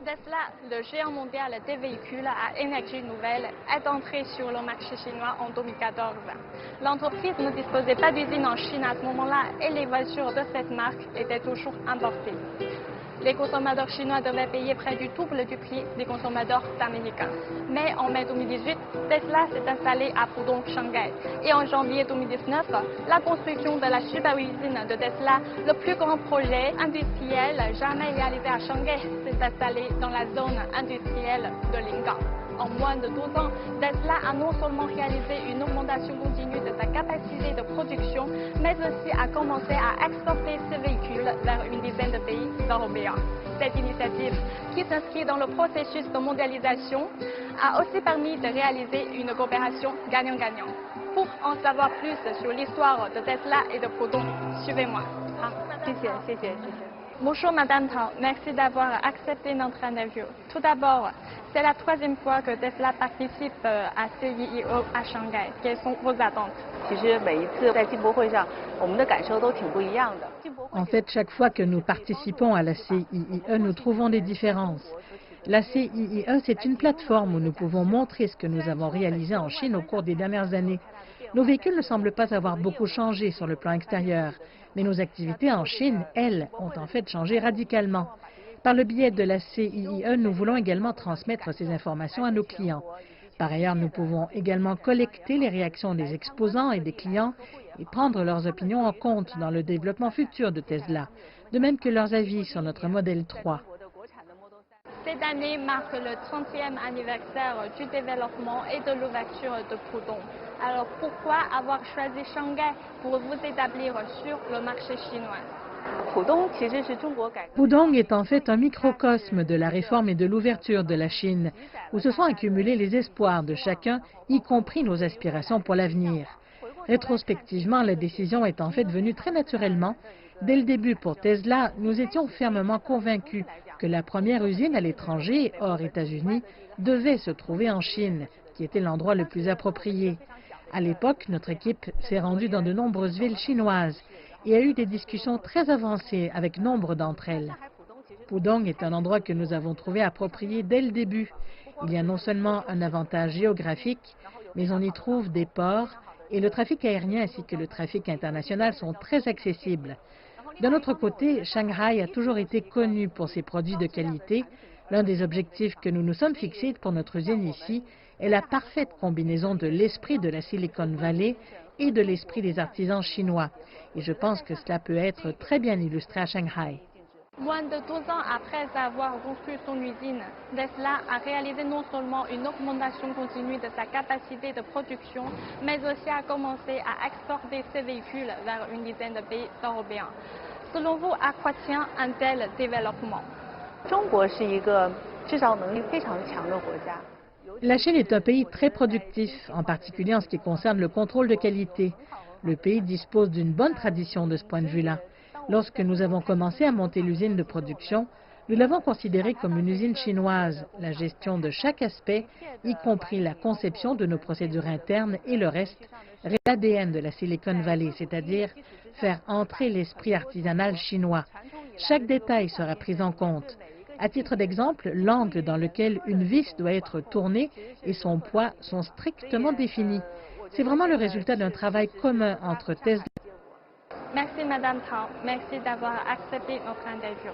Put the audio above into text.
Tesla, le géant mondial des véhicules à énergie nouvelle, est entré sur le marché chinois en 2014. L'entreprise ne disposait pas d'usine en Chine à ce moment-là et les voitures de cette marque étaient toujours importées. Les consommateurs chinois devaient payer près du double du prix des consommateurs américains. Mais en mai 2018, Tesla s'est installé à Pudong, Shanghai. Et en janvier 2019, la construction de la super usine de Tesla, le plus grand projet industriel jamais réalisé à Shanghai, s'est installé dans la zone industrielle de Lingang. En moins de 12 ans, Tesla a non seulement réalisé une augmentation continue de sa capacité de production, mais aussi a commencé à exporter ses véhicules vers une dizaine de pays européens. Cette initiative, qui s'inscrit dans le processus de mondialisation, a aussi permis de réaliser une coopération gagnant-gagnant. Pour en savoir plus sur l'histoire de Tesla et de Pudong, suivez-moi. Bonjour Madame Tao, merci d'avoir accepté notre interview. Tout d'abord, c'est la troisième fois que Tesla participe à CIIE à Shanghai. Quelles sont vos attentes? En fait, chaque fois que nous participons à la CIIE, nous trouvons des différences. La CIIE, c'est une plateforme où nous pouvons montrer ce que nous avons réalisé en Chine au cours des dernières années. Nos véhicules ne semblent pas avoir beaucoup changé sur le plan extérieur, mais nos activités en Chine, elles, ont en fait changé radicalement. Par le biais de la CIIE, nous voulons également transmettre ces informations à nos clients. Par ailleurs, nous pouvons également collecter les réactions des exposants et des clients et prendre leurs opinions en compte dans le développement futur de Tesla, de même que leurs avis sur notre modèle 3. Cette année marque le 30e anniversaire du développement et de l'ouverture de Pudong. Alors pourquoi avoir choisi Shanghai pour vous établir sur le marché chinois? Pudong est en fait un microcosme de la réforme et de l'ouverture de la Chine, où se sont accumulés les espoirs de chacun, y compris nos aspirations pour l'avenir. Rétrospectivement, la décision est en fait venue très naturellement. Dès le début pour Tesla, nous étions fermement convaincus que la première usine à l'étranger, hors États-Unis, devait se trouver en Chine, qui était l'endroit le plus approprié. À l'époque, notre équipe s'est rendue dans de nombreuses villes chinoises et a eu des discussions très avancées avec nombre d'entre elles. Pudong est un endroit que nous avons trouvé approprié dès le début. Il y a non seulement un avantage géographique, mais on y trouve des ports et le trafic aérien ainsi que le trafic international sont très accessibles. D'un autre côté, Shanghai a toujours été connu pour ses produits de qualité. L'un des objectifs que nous nous sommes fixés pour notre usine ici est la parfaite combinaison de l'esprit de la Silicon Valley et de l'esprit des artisans chinois. Et je pense que cela peut être très bien illustré à Shanghai. Moins de 12 ans après avoir construit son usine, Tesla a réalisé non seulement une augmentation continue de sa capacité de production, mais aussi a commencé à exporter ses véhicules vers une dizaine de pays européens. Selon vous, à quoi tient un tel développement? La Chine est un pays très productif, en particulier en ce qui concerne le contrôle de qualité. Le pays dispose d'une bonne tradition de ce point de vue-là. Lorsque nous avons commencé à monter l'usine de production, nous l'avons considérée comme une usine chinoise. La gestion de chaque aspect, y compris la conception de nos procédures internes et le reste, reste l'ADN de la Silicon Valley, c'est-à-dire faire entrer l'esprit artisanal chinois. Chaque détail sera pris en compte. À titre d'exemple, l'angle dans lequel une vis doit être tournée et son poids sont strictement définis. C'est vraiment le résultat d'un travail commun entre Tesla. Merci Madame Tao, merci d'avoir accepté notre interview.